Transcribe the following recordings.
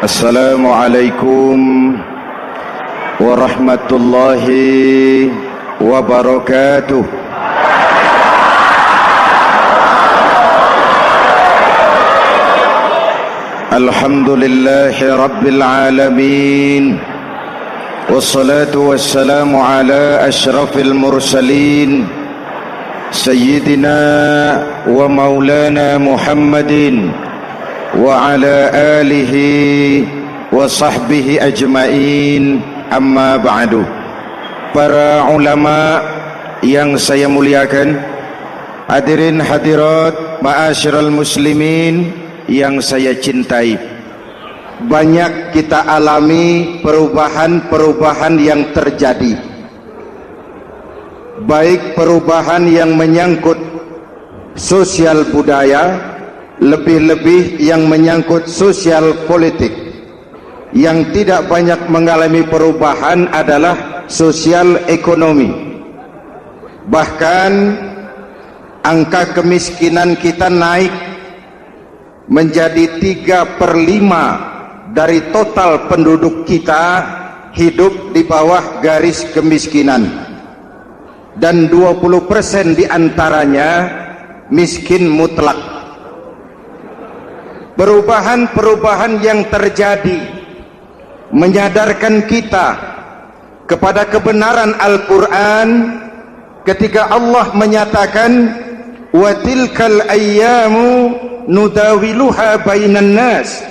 Assalamualaikum warahmatullahi wabarakatuh. Alhamdulillahi rabbil alamin, wassalatu wassalamu ala ashrafil mursalin, sayyidina wa maulana Muhammadin wa ala alihi wa sahbihi ajma'in, amma ba'du. Para ulama yang saya muliakan, hadirin hadirat ma'asyiral muslimin yang saya cintai, banyak kita alami perubahan-perubahan yang terjadi, baik perubahan yang menyangkut sosial budaya, lebih-lebih yang menyangkut sosial politik. Yang tidak banyak mengalami perubahan adalah sosial ekonomi. Bahkan angka kemiskinan kita naik menjadi 3/5 dari total penduduk kita hidup di bawah garis kemiskinan, dan 20% diantaranya miskin mutlak. Perubahan-perubahan yang terjadi menyadarkan kita kepada kebenaran Al-Quran ketika Allah menyatakan wa tilkal ayyamu nudawiluha bainan nas.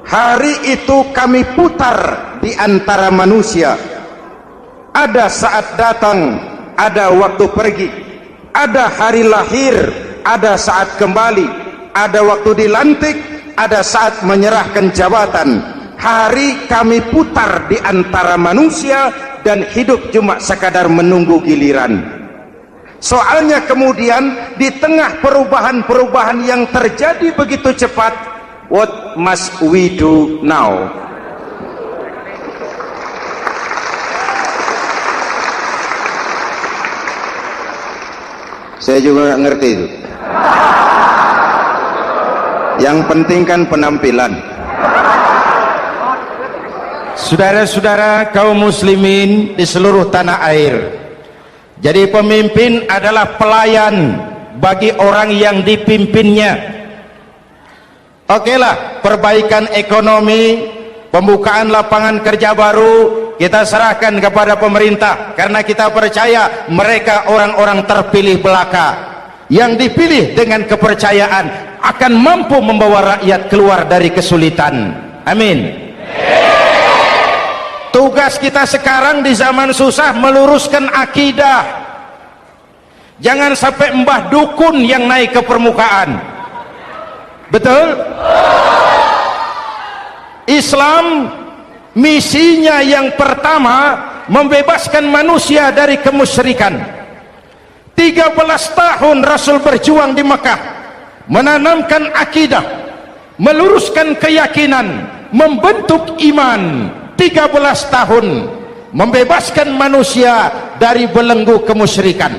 Hari itu kami putar di antara manusia. Ada saat datang, ada waktu pergi, ada hari lahir, ada saat kembali, ada waktu dilantik, ada saat menyerahkan jabatan. Hari kami putar di antara manusia dan hidup cuma sekadar menunggu giliran. Soalnya kemudian di tengah perubahan-perubahan yang terjadi begitu cepat, what must we do now? Saya juga nggak ngerti itu. Yang penting kan penampilan. Saudara-saudara kaum muslimin di seluruh tanah air, jadi pemimpin adalah pelayan bagi orang yang dipimpinnya. Okelah, perbaikan ekonomi, pembukaan lapangan kerja baru kita serahkan kepada pemerintah, karena kita percaya mereka orang-orang terpilih belaka yang dipilih dengan kepercayaan akan mampu membawa rakyat keluar dari kesulitan. Amin. Tugas kita sekarang di zaman susah meluruskan akidah. Jangan sampai mbah dukun yang naik ke permukaan. Betul? Islam misinya yang pertama membebaskan manusia dari kemusyrikan. 13 tahun Rasul berjuang di Mekah, menanamkan akidah, meluruskan keyakinan, membentuk iman. 13 tahun membebaskan manusia dari belenggu kemusyrikan.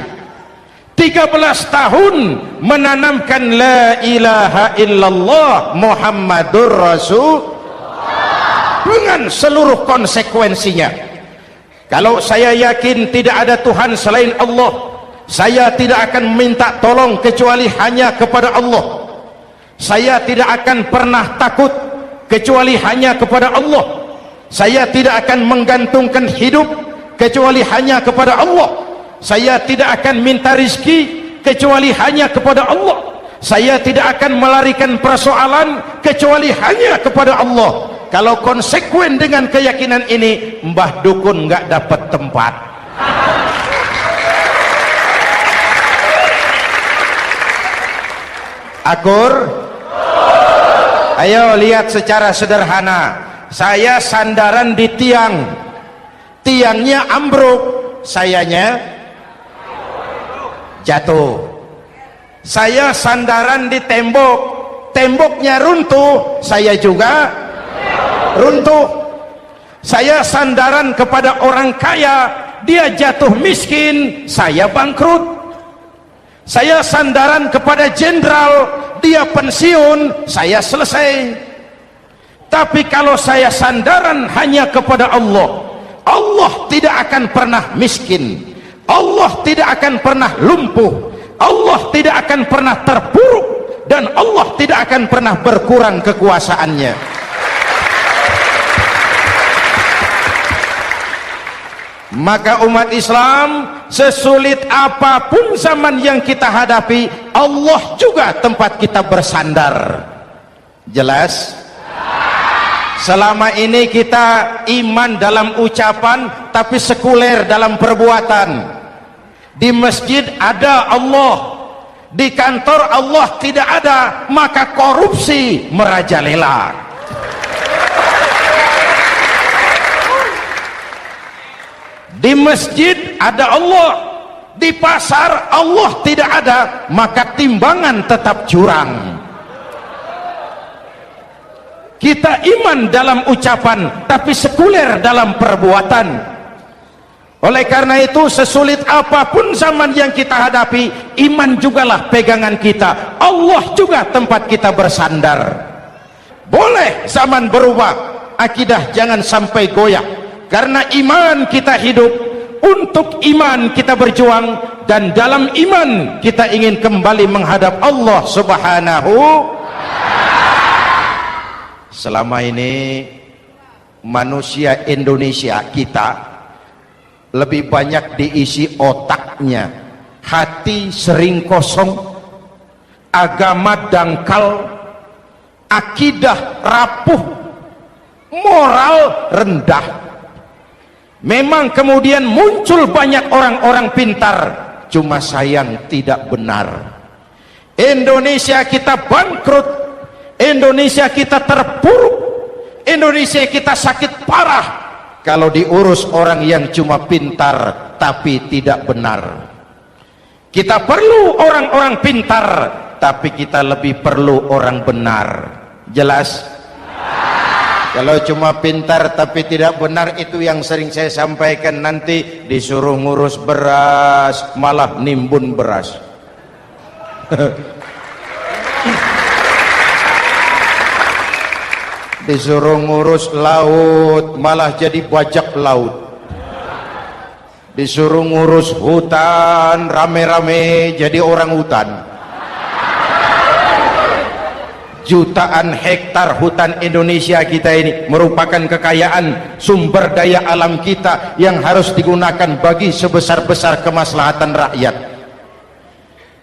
13 tahun menanamkan la ilaha illallah Muhammadur Rasul dengan seluruh konsekuensinya. Kalau saya yakin tidak ada Tuhan selain Allah, saya tidak akan minta tolong kecuali hanya kepada Allah. Saya tidak akan pernah takut kecuali hanya kepada Allah. Saya tidak akan menggantungkan hidup kecuali hanya kepada Allah. Saya tidak akan minta rizki kecuali hanya kepada Allah. Saya tidak akan melarikan persoalan kecuali hanya kepada Allah. Kalau konsekuen dengan keyakinan ini, mbah dukun nggak dapat tempat. Akur? Ayo lihat secara sederhana. Saya sandaran di tiang, tiangnya ambruk, sayanya jatuh. Saya sandaran di tembok, temboknya runtuh, saya juga runtuh. Saya sandaran kepada orang kaya, dia jatuh miskin, saya bangkrut. Saya sandaran kepada jenderal, dia pensiun, saya selesai. Tapi kalau saya sandaran hanya kepada Allah, Allah tidak akan pernah miskin, Allah tidak akan pernah lumpuh, Allah tidak akan pernah terpuruk, dan Allah tidak akan pernah berkurang kekuasaannya. Maka umat Islam, sesulit apapun zaman yang kita hadapi, Allah juga tempat kita bersandar. Jelas? Selama ini kita iman dalam ucapan tapi sekuler dalam perbuatan. Di masjid ada Allah, di kantor Allah tidak ada, maka korupsi merajalela. Di masjid ada Allah, di pasar Allah tidak ada, maka timbangan tetap curang. Kita iman dalam ucapan tapi sekuler dalam perbuatan. Oleh karena itu, sesulit apapun zaman yang kita hadapi, iman jugalah pegangan kita, Allah juga tempat kita bersandar. Boleh zaman berubah, akidah jangan sampai goyah, karena iman kita hidup, untuk iman kita berjuang, dan dalam iman kita ingin kembali menghadap Allah Subhanahu. Selama ini manusia Indonesia kita lebih banyak diisi otaknya, hati sering kosong, agama dangkal, akidah rapuh, moral rendah. Memang kemudian muncul banyak orang-orang pintar, cuma sayang tidak benar. Indonesia kita bangkrut, Indonesia kita terpuruk, Indonesia kita sakit parah kalau diurus orang yang cuma pintar tapi tidak benar. Kita perlu orang-orang pintar, tapi kita lebih perlu orang benar. Jelas? Kalau cuma pintar tapi tidak benar, itu yang sering saya sampaikan, nanti disuruh ngurus beras malah nimbun beras. Disuruh ngurus laut malah jadi bajak laut. Disuruh ngurus hutan rame-rame jadi orang hutan. Jutaan hektar hutan Indonesia kita ini merupakan kekayaan sumber daya alam kita yang harus digunakan bagi sebesar-besar kemaslahatan rakyat.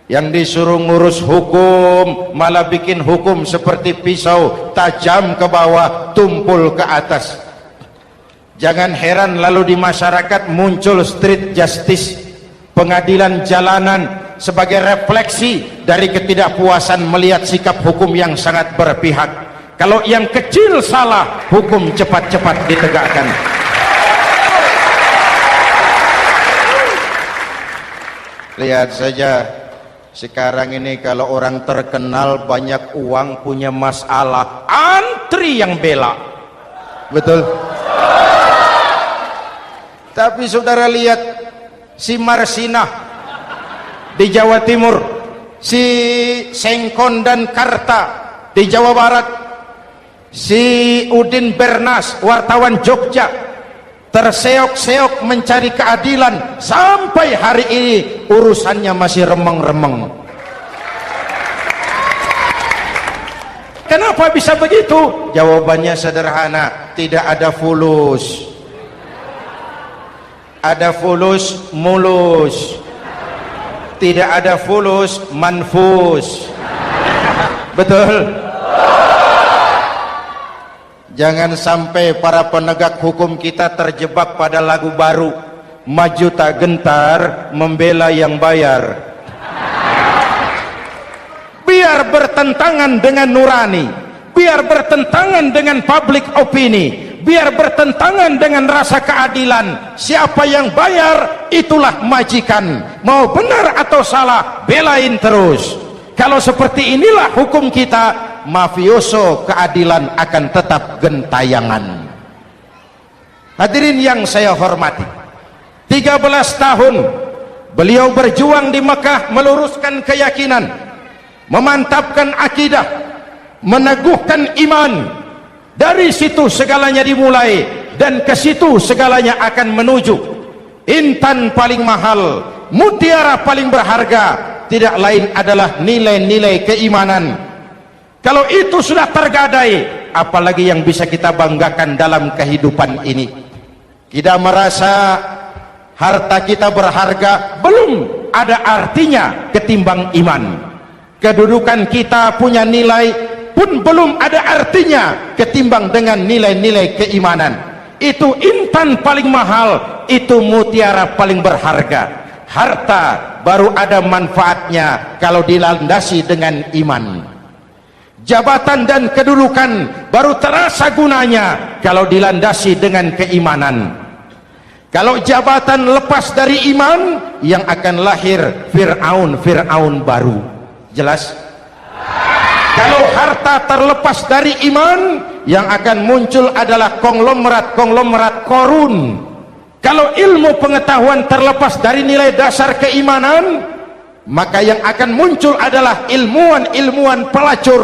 Yang disuruh ngurus hukum malah bikin hukum seperti pisau, tajam ke bawah, tumpul ke atas. Jangan heran lalu di masyarakat muncul street justice, pengadilan jalanan, sebagai refleksi dari ketidakpuasan melihat sikap hukum yang sangat berpihak. Kalau yang kecil salah, hukum cepat-cepat ditegakkan. Lihat saja sekarang ini, kalau orang terkenal banyak uang punya masalah, antri yang bela. Betul? Tapi saudara lihat si Marsinah di Jawa Timur, si Sengkon dan Karta di Jawa Barat, si Udin Bernas wartawan Jogja terseok-seok mencari keadilan, sampai hari ini urusannya masih remeng-remeng. Kenapa bisa begitu? Jawabannya sederhana, tidak ada fulus. Ada fulus mulus, tidak ada fulus manfus. Betul? Jangan sampai para penegak hukum kita terjebak pada lagu baru, maju tak gentar membela yang bayar. Biar bertentangan dengan nurani, biar bertentangan dengan public opini, biar bertentangan dengan rasa keadilan. Siapa yang bayar, itulah majikan. Mau benar atau salah, belain terus. Kalau seperti inilah hukum kita, mafioso keadilan akan tetap gentayangan. Hadirin yang saya hormati, 13 tahun beliau berjuang di Mekah, meluruskan keyakinan, memantapkan akidah, meneguhkan iman, Dari situ segalanya dimulai dan ke situ segalanya akan menuju. Intan paling mahal, mutiara paling berharga, tidak lain adalah nilai-nilai keimanan. Kalau itu sudah tergadai, apalagi yang bisa kita banggakan dalam kehidupan ini? Kita merasa harta kita berharga, belum ada artinya ketimbang iman. Kedudukan kita punya nilai pun belum ada artinya ketimbang dengan nilai-nilai keimanan. Itu intan paling mahal, itu mutiara paling berharga. Harta baru ada manfaatnya kalau dilandasi dengan iman. Jabatan dan kedudukan baru terasa gunanya kalau dilandasi dengan keimanan. Kalau jabatan lepas dari iman, yang akan lahir Fir'aun baru. Jelas? Kalau harta terlepas dari iman, yang akan muncul adalah konglomerat korun. Kalau ilmu pengetahuan terlepas dari nilai dasar keimanan, maka yang akan muncul adalah ilmuwan pelacur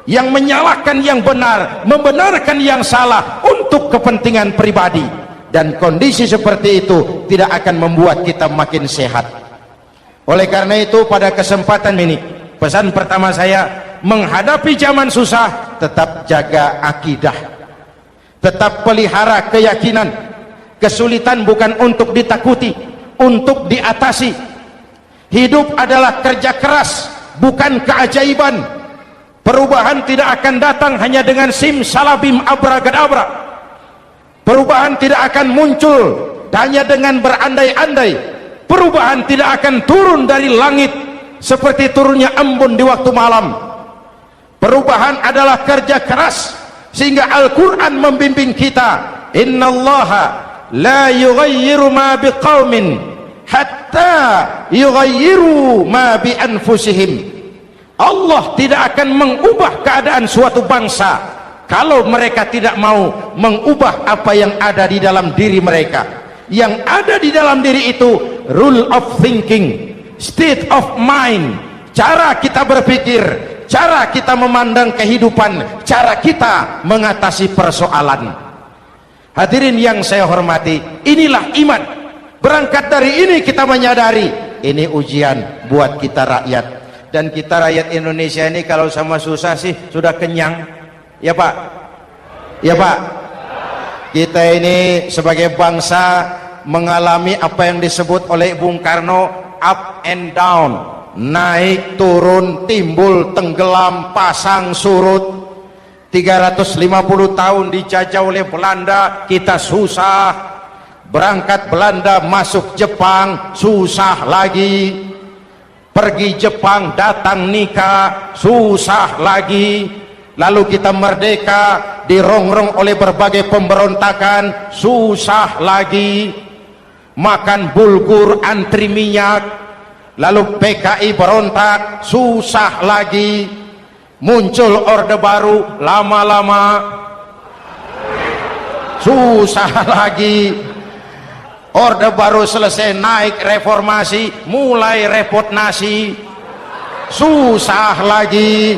yang menyalahkan yang benar, membenarkan yang salah untuk kepentingan pribadi. Dan kondisi seperti itu tidak akan membuat kita makin sehat. Oleh karena itu, pada kesempatan ini, pesan pertama saya, menghadapi zaman susah, tetap jaga akidah, tetap pelihara keyakinan. Kesulitan bukan untuk ditakuti, untuk diatasi. Hidup adalah kerja keras, bukan keajaiban. Perubahan tidak akan datang hanya dengan simsalabim abragadabra. Perubahan tidak akan muncul hanya dengan berandai-andai. Perubahan tidak akan turun dari langit seperti turunnya embun di waktu malam. Perubahan adalah kerja keras, sehingga Al-Quran membimbing kita, innallaha la yughayyiru ma biqaumin hatta yughayyiru ma bi anfusihim. Allah tidak akan mengubah keadaan suatu bangsa kalau mereka tidak mau mengubah apa yang ada di dalam diri mereka. Yang ada di dalam diri itu rule of thinking, state of mind, cara kita berpikir, cara kita memandang kehidupan, cara kita mengatasi persoalan. Hadirin yang saya hormati, inilah iman. Berangkat dari ini kita menyadari ini ujian buat kita rakyat. Dan kita rakyat Indonesia ini kalau sama susah sih sudah kenyang. Ya Pak, ya Pak, kita ini sebagai bangsa mengalami apa yang disebut oleh Bung Karno up and down, naik turun, timbul tenggelam, pasang surut. 350 tahun dijajah oleh Belanda, kita susah. Berangkat Belanda masuk Jepang, susah lagi. Pergi Jepang datang nikah, susah lagi. Lalu kita merdeka, dirongrong oleh berbagai pemberontakan, susah lagi. Makan bulgur, antri minyak. Lalu PKI berontak, susah lagi. Muncul orde baru, lama-lama susah lagi. Orde baru selesai, naik reformasi, mulai repot nasi, susah lagi.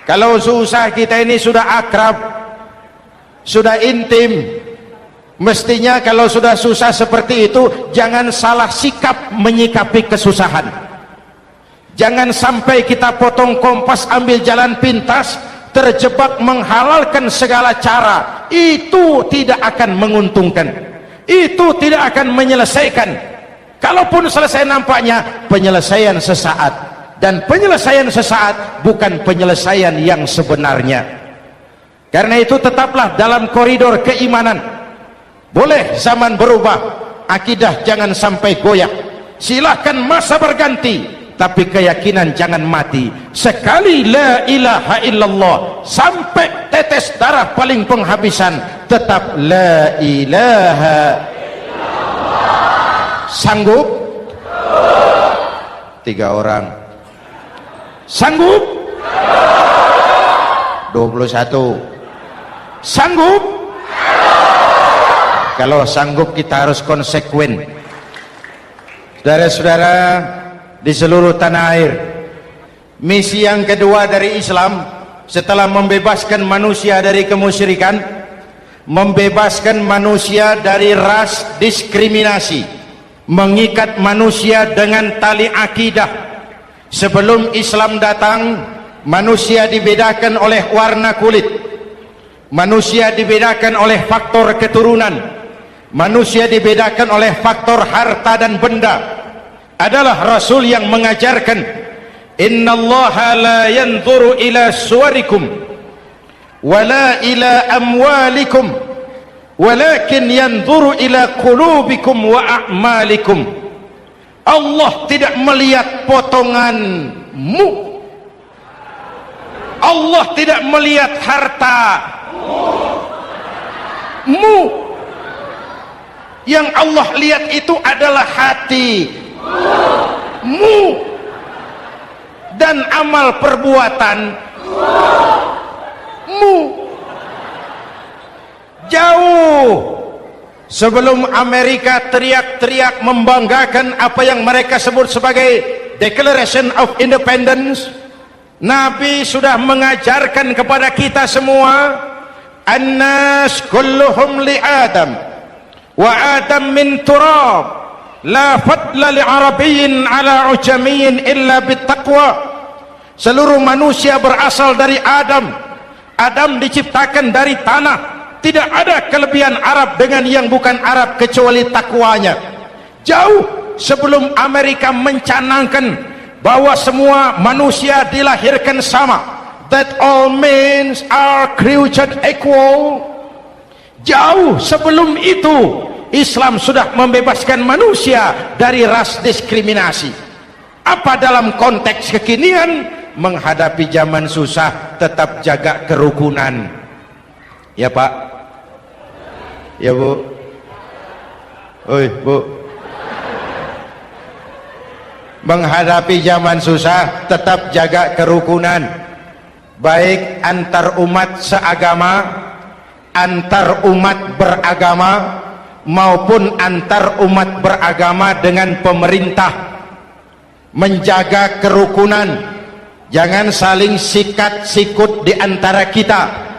Kalau susah kita ini sudah akrab, sudah intim, mestinya kalau sudah susah seperti itu jangan salah sikap menyikapi kesusahan. Jangan sampai kita potong kompas, ambil jalan pintas, terjebak menghalalkan segala cara. Itu tidak akan menguntungkan, itu tidak akan menyelesaikan. Kalaupun selesai nampaknya penyelesaian sesaat. Dan penyelesaian sesaat bukan penyelesaian yang sebenarnya. Karena itu tetaplah dalam koridor keimanan. Boleh zaman berubah, akidah jangan sampai goyah. Silahkan masa berganti, tapi keyakinan jangan mati. Sekali la ilaha illallah sampai tetes darah paling penghabisan, tetap la ilaha illallah. Sanggup? 3 orang. Sanggup? 21. Sanggup? Kalau sanggup kita harus konsekuen. Saudara-saudara di seluruh tanah air, Misi yang kedua dari Islam setelah membebaskan manusia dari kemusyrikan, membebaskan manusia dari ras diskriminasi, mengikat manusia dengan tali akidah. Sebelum Islam datang, manusia dibedakan oleh warna kulit, manusia dibedakan oleh faktor keturunan, manusia dibedakan oleh faktor harta dan benda. Adalah Rasul yang mengajarkan, innallaha la yanzuru ila suwarikum wala ila amwalikum walakin yanzuru ila qulubikum wa a'malikum. Allah tidak melihat potonganmu, Allah tidak melihat hartamu. Yang Allah lihat itu adalah hatimu dan amal perbuatanmu. Jauh sebelum Amerika teriak-teriak membanggakan apa yang mereka sebut sebagai Declaration of Independence, Nabi sudah mengajarkan kepada kita semua, annas kulluhum li Adam wa Adam min turab, la fadla li arabiyyin ala ujamiyyin illa bittaqwa. Seluruh manusia berasal dari Adam. Adam diciptakan dari tanah. Tidak ada kelebihan Arab dengan yang bukan Arab kecuali takwanya. Jauh sebelum Amerika mencanangkan bahwa semua manusia dilahirkan sama, that all men are created equal. Jauh sebelum itu Islam sudah membebaskan manusia dari ras diskriminasi. Apa dalam konteks kekinian menghadapi zaman susah tetap jaga kerukunan? Ya Pak, ya Bu, oi Bu, menghadapi zaman susah tetap jaga kerukunan, baik antar umat seagama, antar umat beragama, maupun antar umat beragama dengan pemerintah. Menjaga kerukunan, jangan saling sikat sikut di antara kita.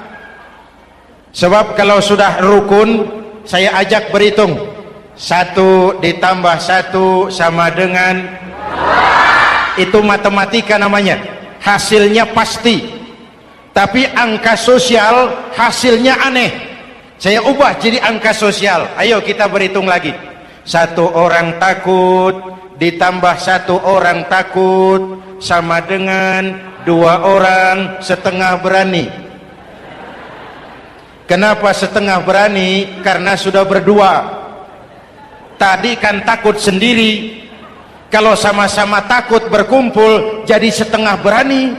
Sebab kalau sudah rukun, saya ajak berhitung, 1 ditambah 1 sama dengan, itu matematika namanya, hasilnya pasti. Tapi angka sosial hasilnya aneh. Saya ubah jadi angka sosial. Ayo kita berhitung lagi. 1 orang takut ditambah 1 orang takut sama dengan 2 orang setengah berani. Kenapa setengah berani? Karena sudah berdua. Tadi kan takut sendiri. Kalau sama-sama takut berkumpul jadi setengah berani.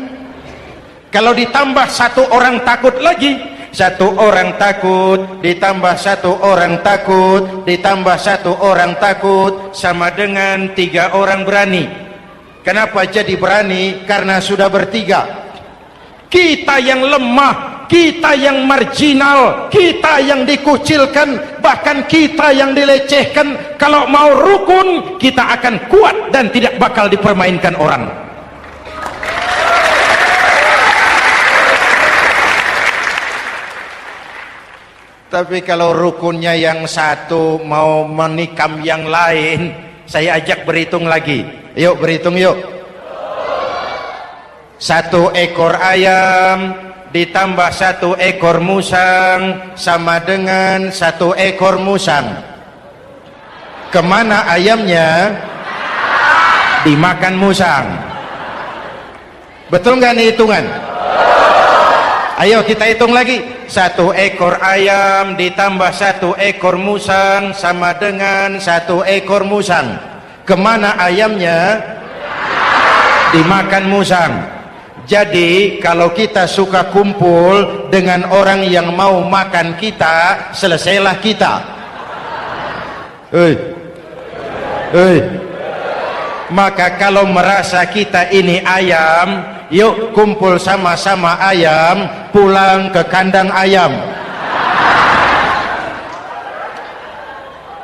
Kalau ditambah 1 orang takut lagi, 1 orang takut ditambah 1 orang takut ditambah 1 orang takut sama dengan 3 orang berani. Kenapa jadi berani? Karena sudah bertiga. Kita yang lemah, kita yang marginal, kita yang dikucilkan, bahkan kita yang dilecehkan, kalau mau rukun kita akan kuat dan tidak bakal dipermainkan orang. Tapi kalau rukunnya yang satu mau menikam yang lain, saya ajak berhitung lagi. Yuk berhitung yuk. 1 ekor ayam ditambah 1 ekor musang sama dengan 1 ekor musang. Kemana ayamnya? Dimakan musang. Betul nggak nih hitungan? Ayo kita hitung lagi. 1 ekor ayam ditambah 1 ekor musang sama dengan 1 ekor musang. Kemana ayamnya? Dimakan musang. Jadi kalau kita suka kumpul dengan orang yang mau makan kita, selesailah kita. Maka kalau merasa kita ini ayam, yuk kumpul sama-sama ayam, pulang ke kandang ayam.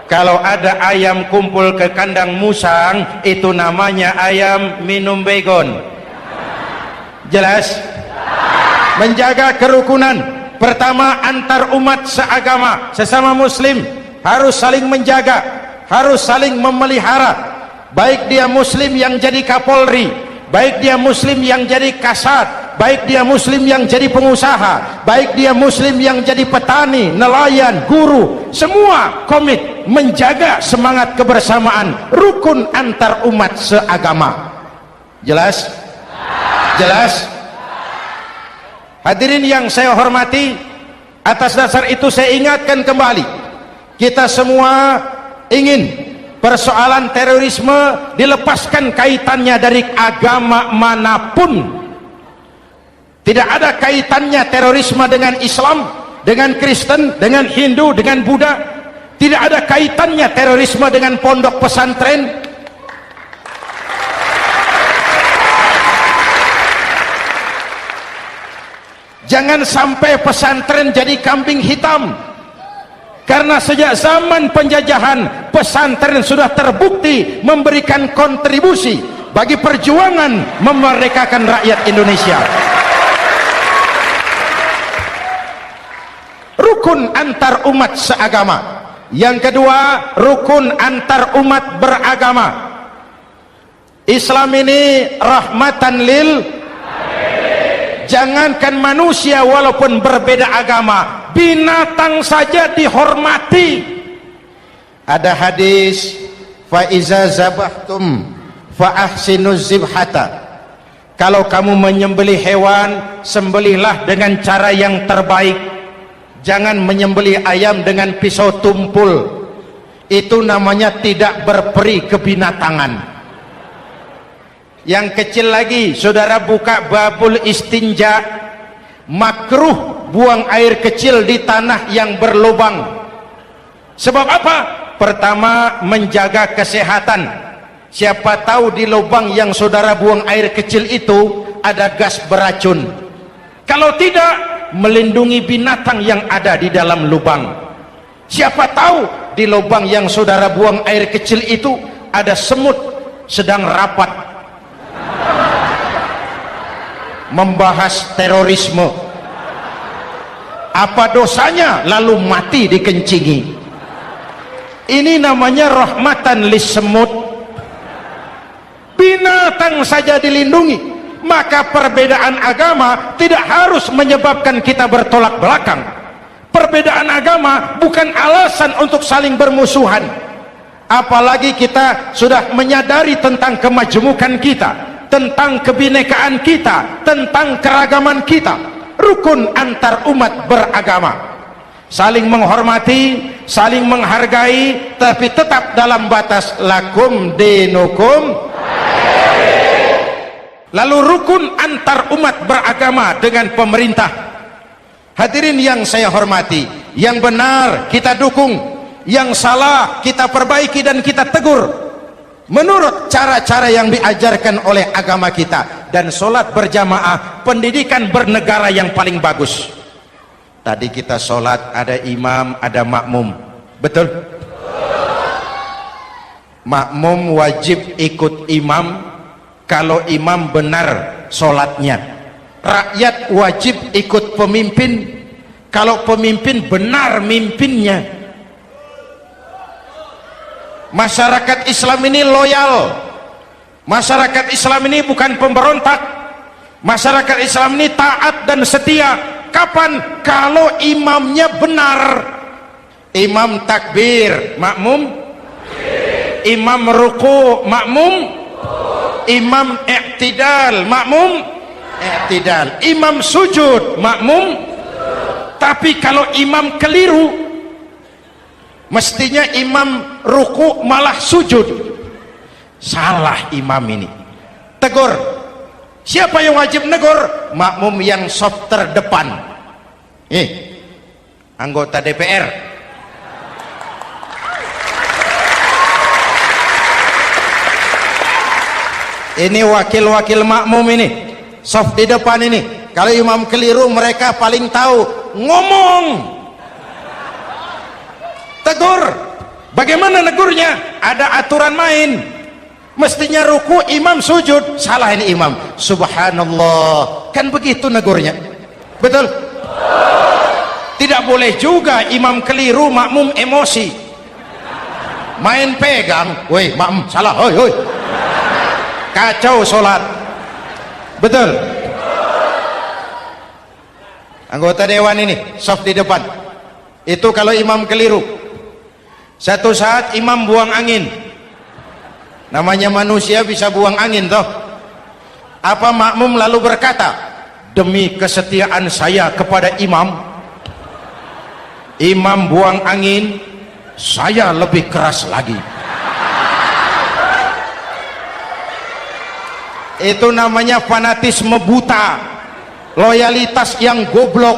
Kalau ada ayam kumpul ke kandang musang, itu namanya ayam minum begon. Jelas? Menjaga kerukunan, pertama antar umat seagama, sesama muslim harus saling menjaga, harus saling memelihara. Baik dia muslim yang jadi kapolri, baik dia muslim yang jadi kasat, baik dia muslim yang jadi pengusaha, baik dia muslim yang jadi petani, nelayan, guru, semua komit menjaga semangat kebersamaan, rukun antar umat seagama. Jelas? Jelas? Hadirin yang saya hormati, atas dasar itu saya ingatkan kembali, kita semua ingin persoalan terorisme dilepaskan kaitannya dari agama manapun. Tidak ada kaitannya terorisme dengan Islam, dengan Kristen, dengan Hindu, dengan Buddha. Tidak ada kaitannya terorisme dengan pondok pesantren. Jangan sampai pesantren jadi kambing hitam, karena sejak zaman penjajahan pesantren sudah terbukti memberikan kontribusi bagi perjuangan memerdekakan rakyat Indonesia. Rukun antar umat seagama. Yang kedua, rukun antar umat beragama. Islam ini rahmatan lil, jangankan manusia walaupun berbeda agama, binatang saja dihormati. Ada hadis, fa iza zabahtum fa ahsinuz zibhata. Kalau kamu menyembelih hewan, sembelihlah dengan cara yang terbaik. Jangan menyembelih ayam dengan pisau tumpul, itu namanya tidak berperi kebinatangan. Yang kecil lagi, saudara buka babul istinja, makruh buang air kecil di tanah yang berlubang. Sebab apa? Pertama, menjaga kesehatan. Siapa tahu di lubang yang saudara buang air kecil itu ada gas beracun. Kalau tidak, melindungi binatang yang ada di dalam lubang. Siapa tahu di lubang yang saudara buang air kecil itu ada semut sedang rapat membahas terorisme. Apa dosanya lalu mati dikencingi? Ini namanya rahmatan lis semut. Binatang saja dilindungi. Maka perbedaan agama tidak harus menyebabkan kita bertolak belakang. Perbedaan agama bukan alasan untuk saling bermusuhan. Apalagi kita sudah menyadari tentang kemajemukan kita, tentang kebinekaan kita, tentang keragaman kita. Rukun antar umat beragama, saling menghormati, saling menghargai, tapi tetap dalam batas lakum dinukum. Lalu rukun antar umat beragama dengan pemerintah. Hadirin yang saya hormati, yang benar kita dukung, yang salah kita perbaiki dan kita tegur menurut cara-cara yang diajarkan oleh agama kita. Dan sholat berjamaah, pendidikan bernegara yang paling bagus. Tadi kita sholat ada imam, ada makmum, betul? Makmum wajib ikut imam kalau imam benar sholatnya. Rakyat wajib ikut pemimpin kalau pemimpin benar mimpinnya. Masyarakat Islam ini loyal. Masyarakat Islam ini bukan pemberontak. Masyarakat Islam ini taat dan setia. Kapan? Kalau imamnya benar. Imam takbir, makmum. Imam ruku, makmum. Imam i'tidal, makmum i'tidal. Imam sujud, makmum. Tapi kalau imam keliru, mestinya imam ruku malah sujud. Salah imam ini. Tegur. Siapa yang wajib negur? Makmum yang saf terdepan. Anggota DPR. Ini wakil-wakil makmum ini, saf di depan ini. Kalau imam keliru, mereka paling tahu. Ngomong, tegur. Bagaimana negurnya? Ada aturan main. Mestinya ruku, imam sujud. Salah ini imam. Subhanallah. Kan begitu negurnya. Betul? Tidak boleh juga imam keliru, makmum emosi. Main pegang. Woi, makmum salah. Hoi, hoi. Kacau sholat. Betul? Anggota dewan ini, soft di depan. Itu kalau imam keliru. Satu saat imam buang angin. Namanya manusia bisa buang angin toh. Apa makmum lalu berkata, demi kesetiaan saya kepada imam, imam buang angin, saya lebih keras lagi. Itu namanya fanatisme buta, loyalitas yang goblok.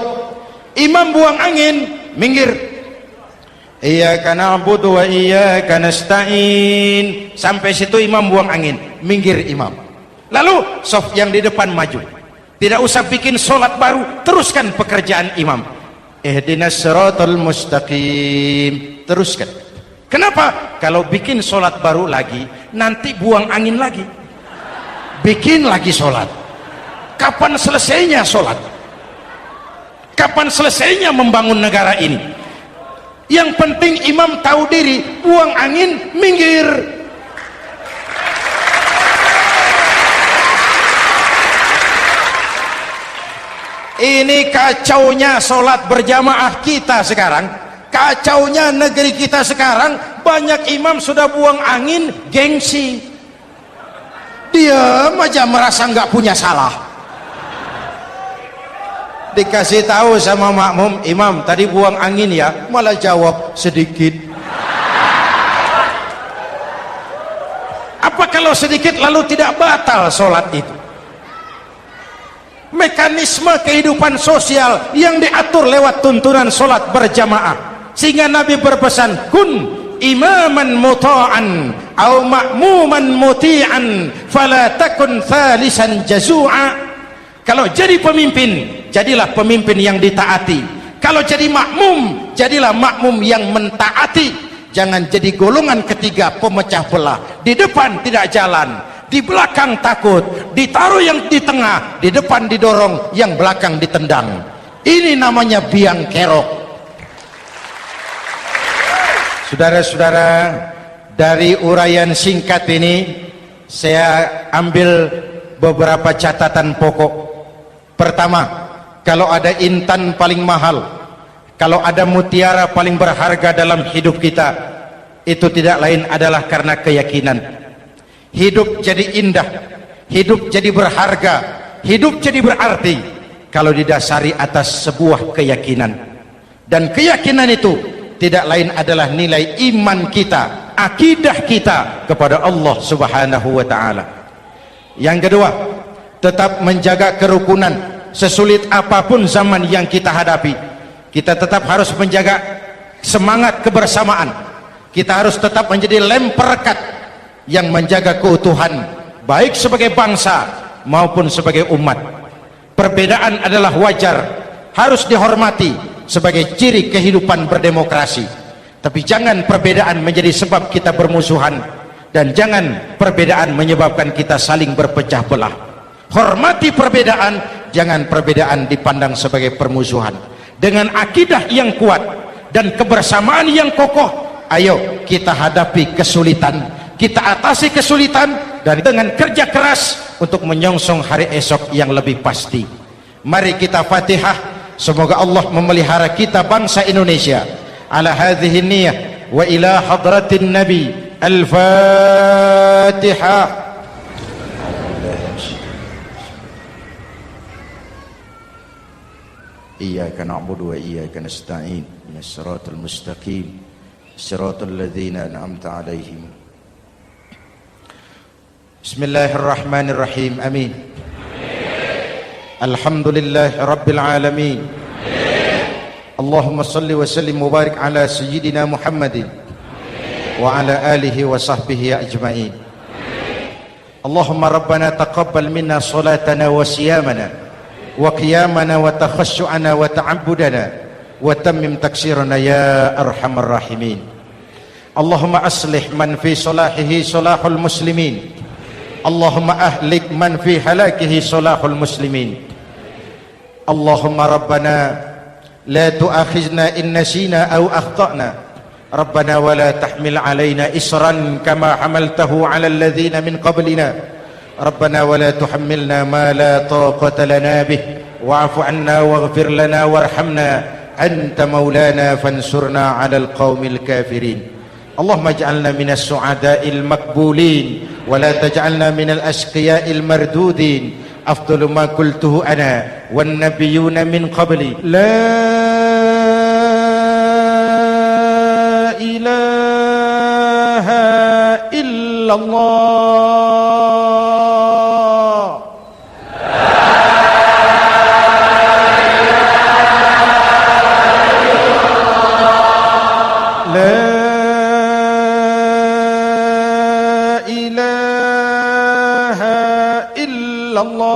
Imam buang angin, minggir. Iyyaka na'budu wa iyyaka nasta'in. Sampai situ imam buang angin, minggir imam. Lalu soft yang di depan maju. Tidak usah bikin sholat baru, teruskan pekerjaan imam. Ihdinas siratal mustaqim. Teruskan. Kenapa? Kalau bikin sholat baru lagi, nanti buang angin lagi. Bikin lagi sholat. Kapan selesainya sholat? Kapan selesainya membangun negara ini? Yang penting imam tahu diri, buang angin, minggir. Ini kacaunya sholat berjamaah kita sekarang, kacaunya negeri kita sekarang. Banyak imam sudah buang angin, gengsi. Dia aja merasa nggak punya salah. Dikasih tahu sama makmum, imam tadi buang angin ya, malah jawab sedikit. Apa kalau sedikit lalu tidak batal sholat itu? Mekanisme kehidupan sosial yang diatur lewat tuntunan sholat berjamaah, sehingga Nabi berpesan, kun imaman muta'an au ma'muman muti'an fala takun thalisan jazu'a. Kalau jadi pemimpin, jadilah pemimpin yang ditaati. Kalau jadi makmum, jadilah makmum yang mentaati. Jangan jadi golongan ketiga pemecah belah. Di depan tidak jalan, di belakang takut, ditaruh yang di tengah, di depan didorong, yang belakang ditendang. Ini namanya biang kerok. Saudara-saudara, dari uraian singkat ini saya ambil beberapa catatan pokok. Pertama, kalau ada intan paling mahal, kalau ada mutiara paling berharga dalam hidup kita, itu tidak lain adalah karena keyakinan. Hidup jadi indah, hidup jadi berharga, hidup jadi berarti kalau didasari atas sebuah keyakinan. Dan keyakinan itu tidak lain adalah nilai iman kita, akidah kita kepada Allah Subhanahu wa ta'ala. Yang kedua, tetap menjaga kerukunan. Sesulit apapun zaman yang kita hadapi, kita tetap harus menjaga semangat kebersamaan. Kita harus tetap menjadi lem perekat yang menjaga keutuhan, baik sebagai bangsa maupun sebagai umat. Perbedaan adalah wajar, harus dihormati sebagai ciri kehidupan berdemokrasi. Tapi jangan perbedaan menjadi sebab kita bermusuhan, dan jangan perbedaan menyebabkan kita saling berpecah belah. Hormati perbedaan, jangan perbedaan dipandang sebagai permusuhan. Dengan akidah yang kuat dan kebersamaan yang kokoh, ayo kita hadapi kesulitan, kita atasi kesulitan, dan dengan kerja keras untuk menyongsong hari esok yang lebih pasti. Mari kita Fatihah, semoga Allah memelihara kita bangsa Indonesia. Ala hadhihi niyyah wa ila hadratin Nabi. Al-Fatihah. Iyyaka na'budu wa iyyaka nasta'in. Ihdinas siratal mustaqim. Siratal ladzina an'amta 'alaihim. Bismillahirrahmanirrahim. Amin. Alhamdulillahi rabbil alamin. Allahumma salli wa sallim wa barik ala sayyidina Muhammadin wa ala alihi wa sahbihi ajma'in. Allahumma rabbana taqabbal minna salatana wa siyamana wa qiyamana wa takhashu'ana wa ta'abbudana wa tammim taksirana ya arhamar rahimin. Allahumma aslih man fi salahihi salahul muslimin, Allahumma ahlik man fi halakihi salahul muslimin. Allahumma rabbana la tu'akhizna in nasina aw akhtana, rabbana wa la tahmil alaina isran kama hamaltahu ala alladhina min qablina, rabbana wa la tuhammilna ma la taqata lana bih, wa'fu anna waghfir lana warhamna anta maulana fansurna ala alqaumil kafirin. Allahumma ij'alna minas su'ada'il makbulin wa la taj'alna minal ashqiya'il mardudin. Afdalu ma qultuhu ana wan nabiyyuna min qabli, la ilaha illallah. La ilaha illallah.